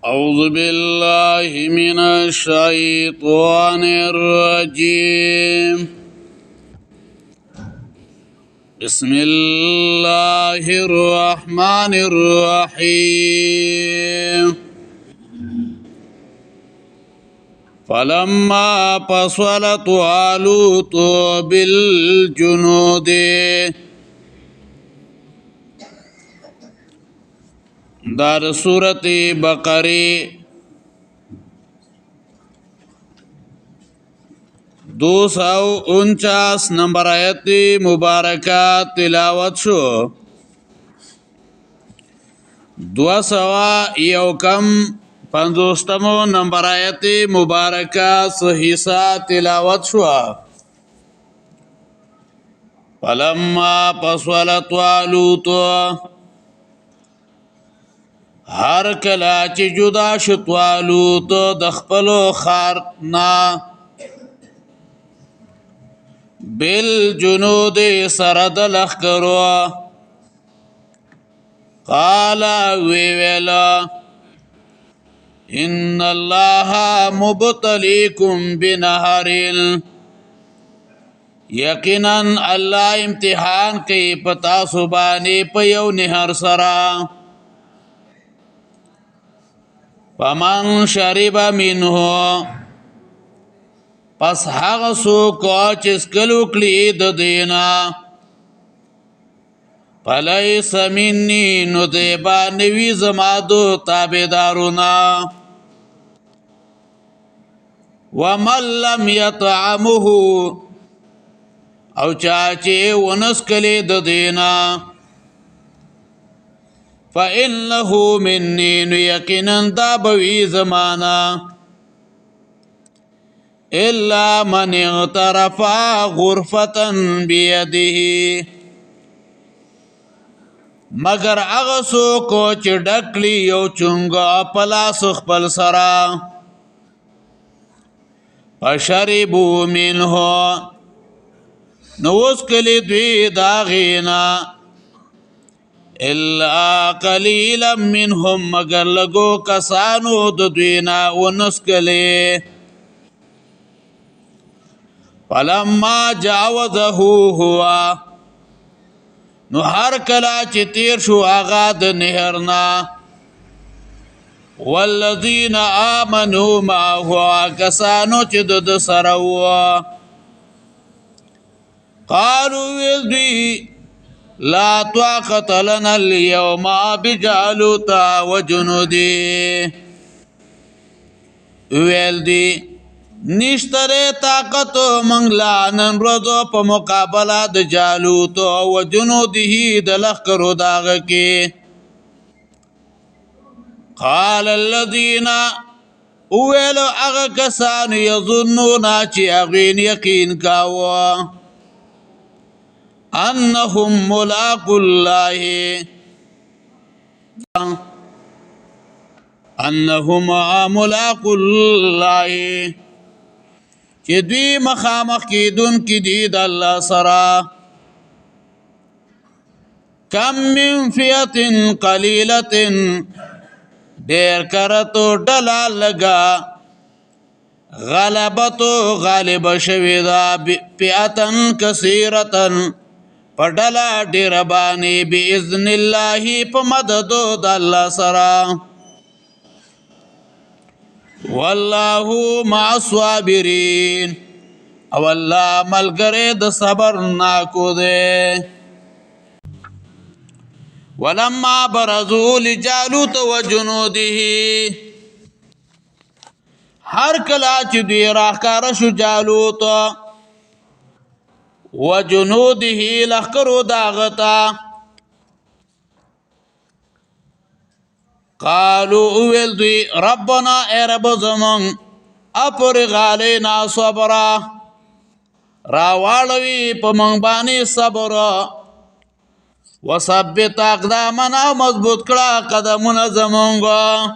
أعوذ بالله من الشيطان الرجيم. بسم الله الرحمن الرحيم. فلما فصل طالوت بالجنود دار سورة بقرة 249 نمبر آیت مبارکہ تلاوت شو. 251 نمبر آیت مبارکہ صحیحہ تلاوت شو. فلما فصل طالوت هر کلا چې جدا شو طالوت د خپلو خارنا بالجنود سرد لخکرو قال ویویلا ان الله مبتلیکم بنهر یقینا الله امتحان کوي پتا سبانی په یو نهر سرا فمن شرب منه پس هغه څوک چې څکلو کړي د دینا فلیس مني نو دی با نوي زما د تابعدارونه ومن لم يطعمه او چا چې ونسکلي د دینا فإنه مني نو یقینا دا بوي زمانا إلا من اغترف غرفة بيده مگر هغه څوک چې ډکلی یو چونګه په لاس خپل سره فشربوا منه نو وسکلی دوی دا غینا الا قليلا منهم مگر لگو کسانو د دوینا ونسکلی فلما جاوزه هو نو هر کلا چې تیر شو آغا د نهرنا والذین آمنوا معه کسانو چې د سره و قالوا ویل لا طاقت لنا اليوم بجالوت وجنوده ویل دی نشتره طاقت منگلا نن روزو په مقابله د جالوت او جنوده د لخرو داغ کې قال الذين ویلو هغه کسان یظنون چې هغوی یقین کاوه انهم ملاقو الله انهم ملاقو الله چې دوی مخامخ کیدون کی دي د الله سره کم من فئه قلیله ډیر کرتو ډلا لگا غلبتو غالب شوی دا فئه کثیره پډلا ډیر باندې باذن الله په مدد د الله سره والله مع الصابرين او الله ملګری د صبر ناکو دے ولما برزوا لجالوت وجنوده هر کلا چې دوی راښکاره شو جالوت وجنوده لخکرو داغتا قالوا اویل دوی ربنا اے رب زمان اپرغ علینا صبرا راوالوی پا منبانی صبر وثبت اقدامنا مضبوط کړه قدمنا زمونگا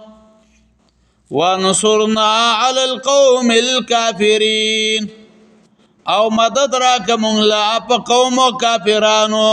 وانصرنا علی القوم الكافرین او مدد را کمونگلا پا قوم کافرانو